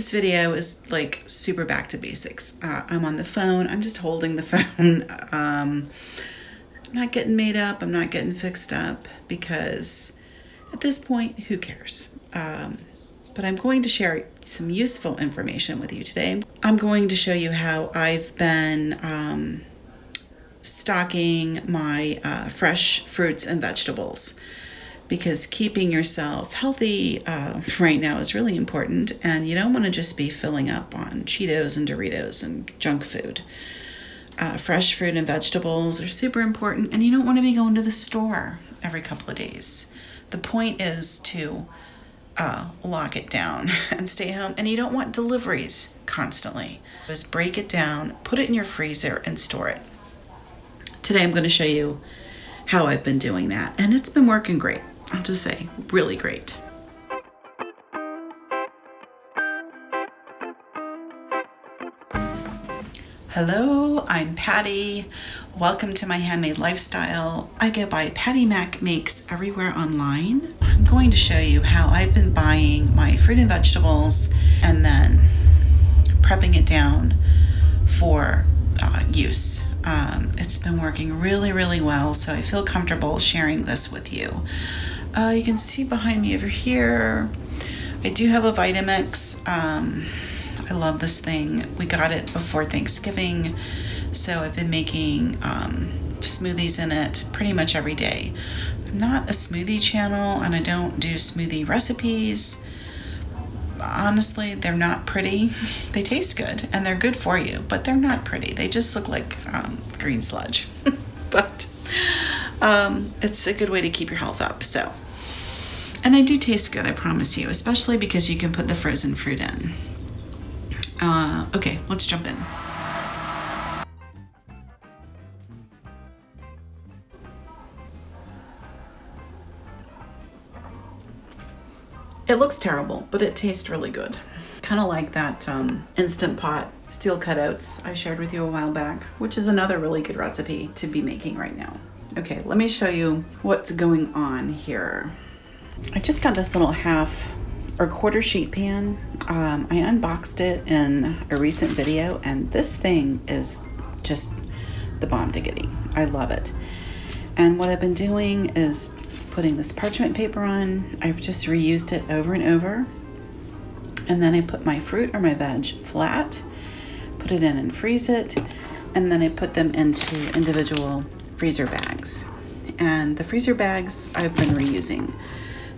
This video is like super back to basics. I'm on the phone. I'm just holding the phone. I'm not getting made up. I'm not getting fixed up because at this point, who cares? But I'm going to share some useful information with you today. I'm going to show you how I've been stocking my fresh fruits and vegetables, because keeping yourself healthy right now is really important, and you don't want to just be filling up on Cheetos and Doritos and junk food. Fresh fruit and vegetables are super important, and you don't want to be going to the store every couple of days. The point is to lock it down and stay home, and you don't want deliveries constantly. Just break it down, put it in your freezer, and store it. Today I'm going to show you how I've been doing that, and it's been working great. I'll just say, really great. Hello, I'm Patty. Welcome to my handmade lifestyle. I go by Patty Mac Makes everywhere online. I'm going to show you how I've been buying my fruit and vegetables and then prepping it down for use. It's been working really, really well, so I feel comfortable sharing this with you. You can see behind me over here, I do have a Vitamix. I love this thing. We got it before Thanksgiving, so I've been making smoothies in it pretty much every day. I'm not a smoothie channel, and I don't do smoothie recipes. Honestly, they're not pretty. They taste good, and they're good for you, but they're not pretty. They just look like green sludge. But it's a good way to keep your health up. And they do taste good, I promise you, especially because you can put the frozen fruit in. Okay, let's jump in. It looks terrible, but it tastes really good. Kind of like that Instant Pot steel cutouts I shared with you a while back, which is another really good recipe to be making right now. Okay, let me show you what's going on here. I just got this little half or quarter sheet pan. I unboxed it in a recent video, and this thing is just the bomb diggity. I love it. And what I've been doing is putting this parchment paper on. I've just reused it over and over. And then I put my fruit or my veg flat, put it in and freeze it, and then I put them into individual freezer bags. And the freezer bags I've been reusing.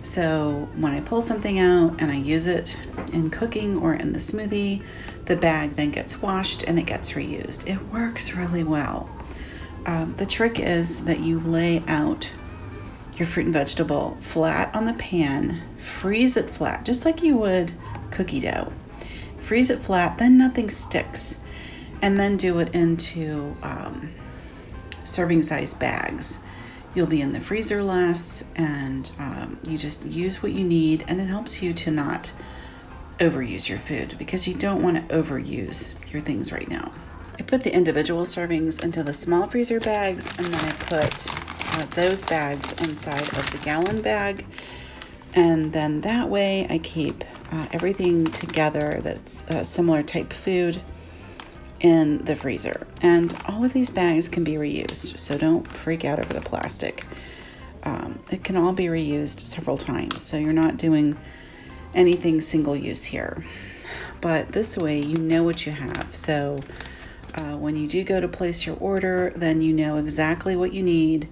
So when I pull something out and I use it in cooking or in the smoothie, the bag then gets washed and it gets reused. It works really well. The trick is that you lay out your fruit and vegetable flat on the pan, freeze it flat, just like you would cookie dough. Freeze it flat, then nothing sticks. And then do it into serving size bags. You'll be in the freezer less, and you just use what you need, and it helps you to not overuse your food, because you don't want to overuse your things right now. I put the individual servings into the small freezer bags, and then I put those bags inside of the gallon bag, and then that way I keep everything together that's similar type food in the freezer. And all of these bags can be reused, so don't freak out over the plastic. It can all be reused several times, so you're not doing anything single use here. But this way you know what you have. So when you do go to place your order, then you know exactly what you need,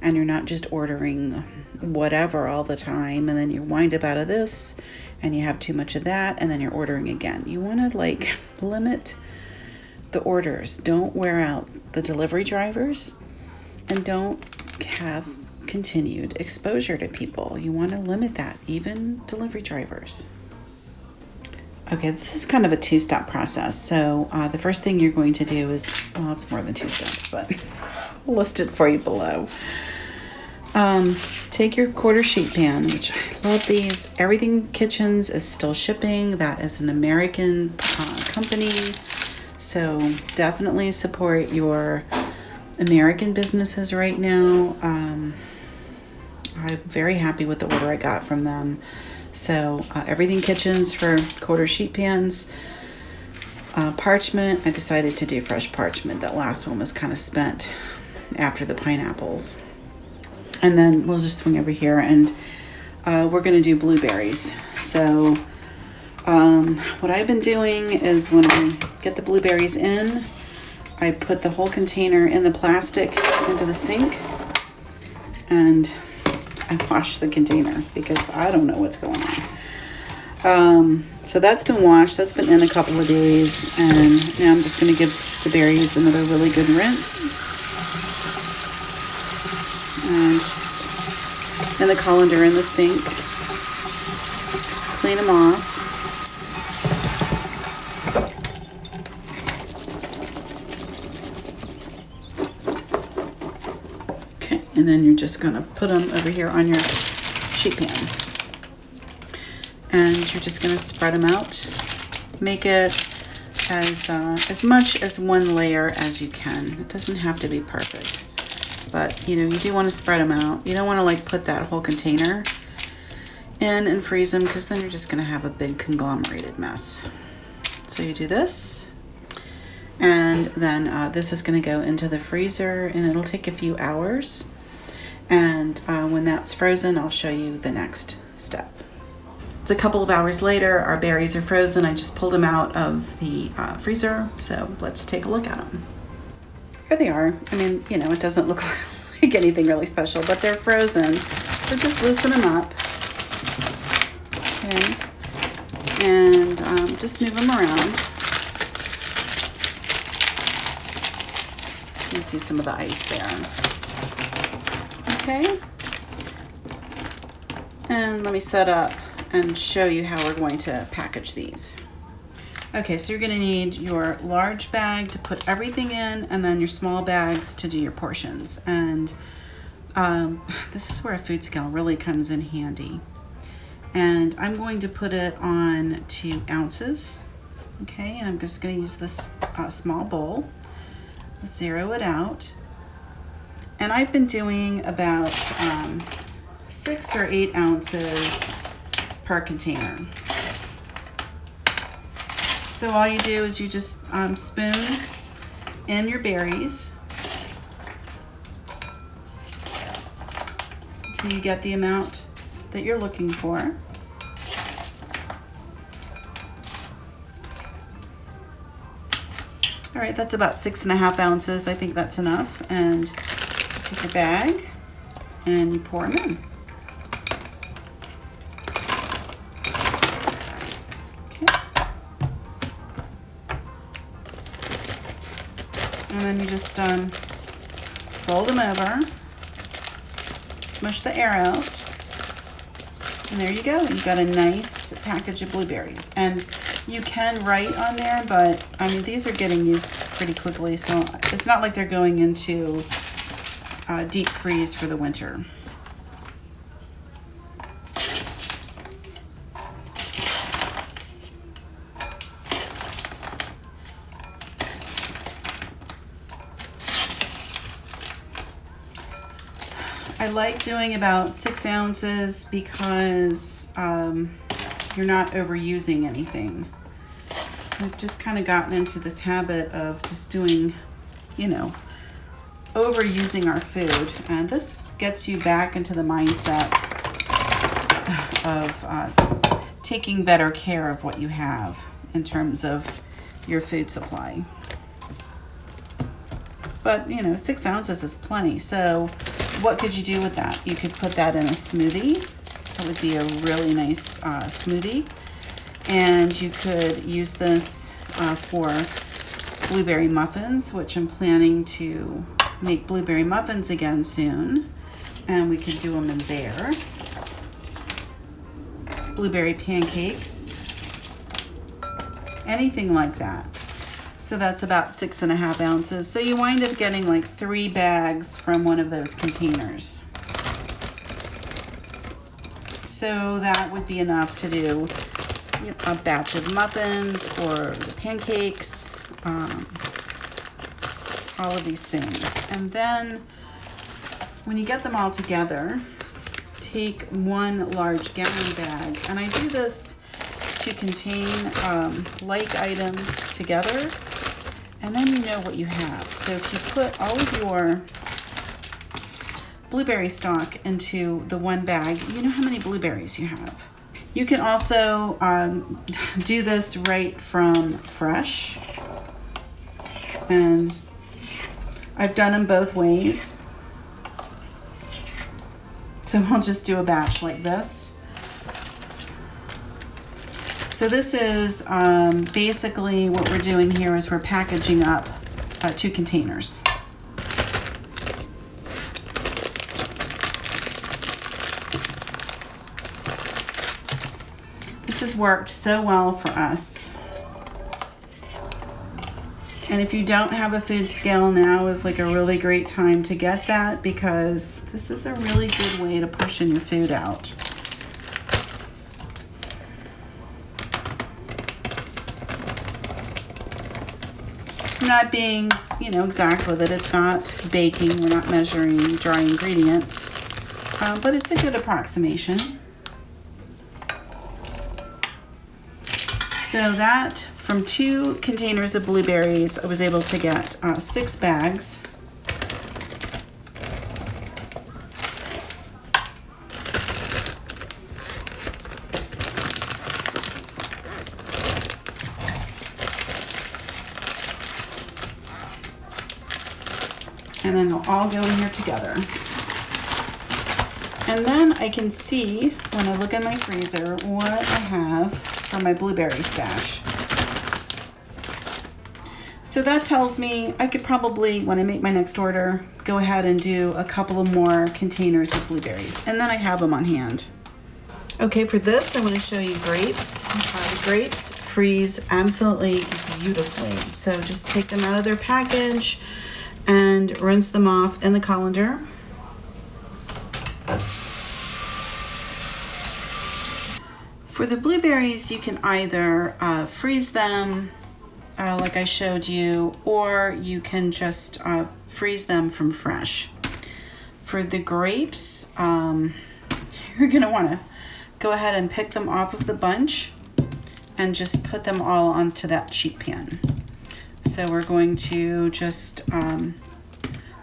and you're not just ordering whatever all the time, and then you wind up out of this and you have too much of that, and then you're ordering again. You want to limit the orders. Don't wear out the delivery drivers, and don't have continued exposure to people. You want to limit that, even delivery drivers. Okay, this is kind of a two-step process. So the first thing you're going to do is, well, it's more than two steps, but I'll list it for you below. Take your quarter sheet pan, which I love these. Everything Kitchens is still shipping. That is an American company. So definitely support your American businesses right now. I'm very happy with the order I got from them. So Everything Kitchens for quarter sheet pans. Parchment, I decided to do fresh parchment. That last one was kind of spent after the pineapples. And then we'll just swing over here and we're going to do blueberries. So what I've been doing is when I get the blueberries in, I put the whole container in the plastic into the sink and I wash the container because I don't know what's going on. So that's been washed. That's been in a couple of days. And now I'm just going to give the berries another really good rinse. And just in the colander in the sink. Just clean them off. Okay, and then you're just going to put them over here on your sheet pan. And you're just going to spread them out. Make it as much as one layer as you can. It doesn't have to be perfect, but you do want to spread them out. You don't want to like put that whole container in and freeze them because then you're just going to have a big conglomerated mess. So you do this, and then this is going to go into the freezer, and it'll take a few hours. And when that's frozen, I'll show you the next step. It's a couple of hours later. Our berries are frozen. I just pulled them out of the freezer. So let's take a look at them. Here they are. I mean, it doesn't look like anything really special, but they're frozen. So just loosen them up. Okay. And just move them around. You can see some of the ice there. Okay. And let me set up and show you how we're going to package these. Okay, so you're gonna need your large bag to put everything in, and then your small bags to do your portions. And this is where a food scale really comes in handy. And I'm going to put it on 2 ounces. Okay, and I'm just gonna use this small bowl, zero it out. And I've been doing about 6 or 8 ounces per container. So all you do is you just spoon in your berries until you get the amount that you're looking for. All right, that's about 6.5 ounces. I think that's enough. And take a bag and you pour them in. And then you just fold them over, smush the air out, and there you go. You've got a nice package of blueberries. And you can write on there, but I mean, these are getting used pretty quickly, so it's not like they're going into deep freeze for the winter. I like doing about 6 ounces because you're not overusing anything. I've just kind of gotten into this habit of just doing, overusing our food. And this gets you back into the mindset of taking better care of what you have in terms of your food supply. But, 6 ounces is plenty. So what could you do with that? You could put that in a smoothie. That would be a really nice smoothie. And you could use this for blueberry muffins, which I'm planning to make blueberry muffins again soon. And we could do them in there. Blueberry pancakes. Anything like that. So that's about 6.5 ounces. So you wind up getting like 3 bags from one of those containers. So that would be enough to do a batch of muffins or the pancakes, all of these things. And then when you get them all together, take one large gallon bag, and I do this to contain like items together, and then you know what you have. So if you put all of your blueberry stock into the one bag, you know how many blueberries you have. You can also do this right from fresh, and I've done them both ways. So I'll just do a batch like this. So this is basically what we're doing here is we're packaging up 2 containers. This has worked so well for us. And if you don't have a food scale, now is like a really great time to get that, because this is a really good way to portion your food out. I'm not being, exact with it. It's not baking. We're not measuring dry ingredients, but it's a good approximation. So that, from 2 containers of blueberries, I was able to get 6 bags. And then they'll all go in here together. And then I can see, when I look in my freezer, what I have for my blueberry stash. So that tells me I could probably, when I make my next order, go ahead and do a couple of more containers of blueberries. And then I have them on hand. Okay, for this, I want to show you grapes. The grapes freeze absolutely beautifully. So just take them out of their package and rinse them off in the colander. For the blueberries, you can either freeze them like I showed you, or you can just freeze them from fresh. For the grapes, you're gonna wanna go ahead and pick them off of the bunch and just put them all onto that sheet pan. So we're going to just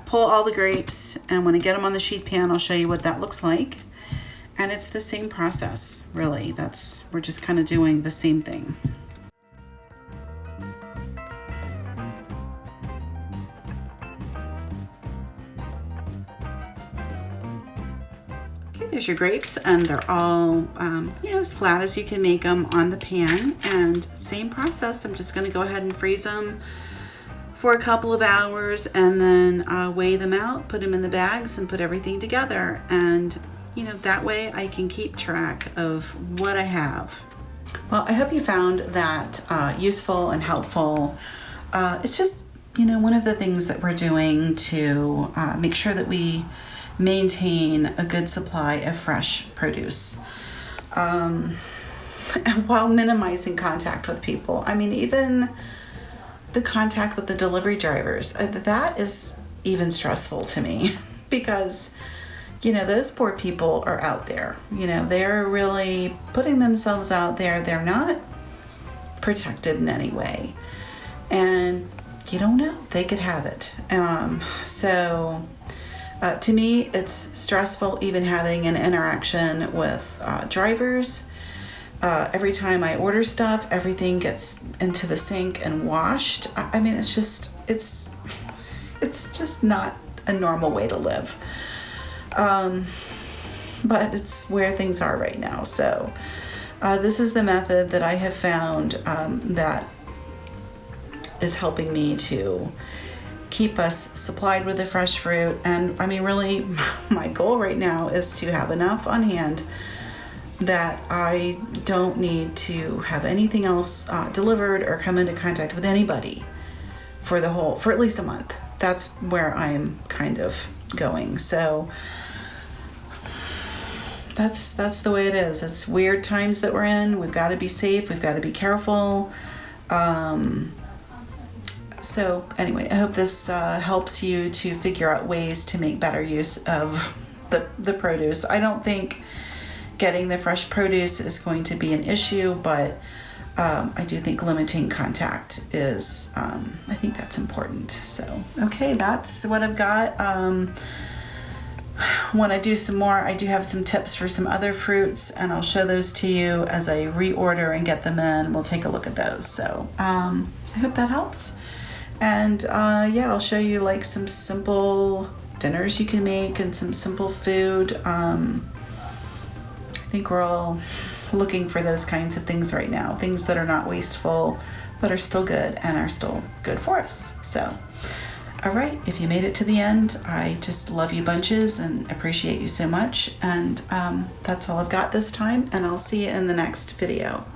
pull all the grapes, and when I get them on the sheet pan, I'll show you what that looks like. And it's the same process, really. We're just kind of doing the same thing. Okay, there's your grapes, and they're all, as flat as you can make them on the pan. And same process, I'm just gonna go ahead and freeze them for a couple of hours, and then weigh them out, put them in the bags, and put everything together. And that way I can keep track of what I have. Well, I hope you found that useful and helpful. It's just, one of the things that we're doing to make sure that we maintain a good supply of fresh produce, while minimizing contact with people. I mean, even the contact with the delivery drivers, that is even stressful to me, because those poor people are out there. They're really putting themselves out there. They're not protected in any way. And you don't know, they could have it. So to me, it's stressful even having an interaction with drivers. Every time I order stuff, everything gets into the sink and washed. I mean, it's just not a normal way to live. But it's where things are right now. So this is the method that I have found that is helping me to keep us supplied with the fresh fruit. And I mean, really, my goal right now is to have enough on hand that I don't need to have anything else delivered or come into contact with anybody for at least a month. That's where I'm kind of going. So that's the way it is. It's weird times that we're in. We've got to be safe. We've got to be careful. So anyway, I hope this helps you to figure out ways to make better use of the produce. I don't think getting the fresh produce is going to be an issue, but I do think limiting contact is, I think that's important. So, okay, that's what I've got. When I do some more, I do have some tips for some other fruits, and I'll show those to you as I reorder and get them in. We'll take a look at those. So I hope that helps. And yeah, I'll show you like some simple dinners you can make and some simple food. I think we're all looking for those kinds of things right now, things that are not wasteful, but are still good and are still good for us. So, all right, if you made it to the end, I just love you bunches and appreciate you so much. And that's all I've got this time, and I'll see you in the next video.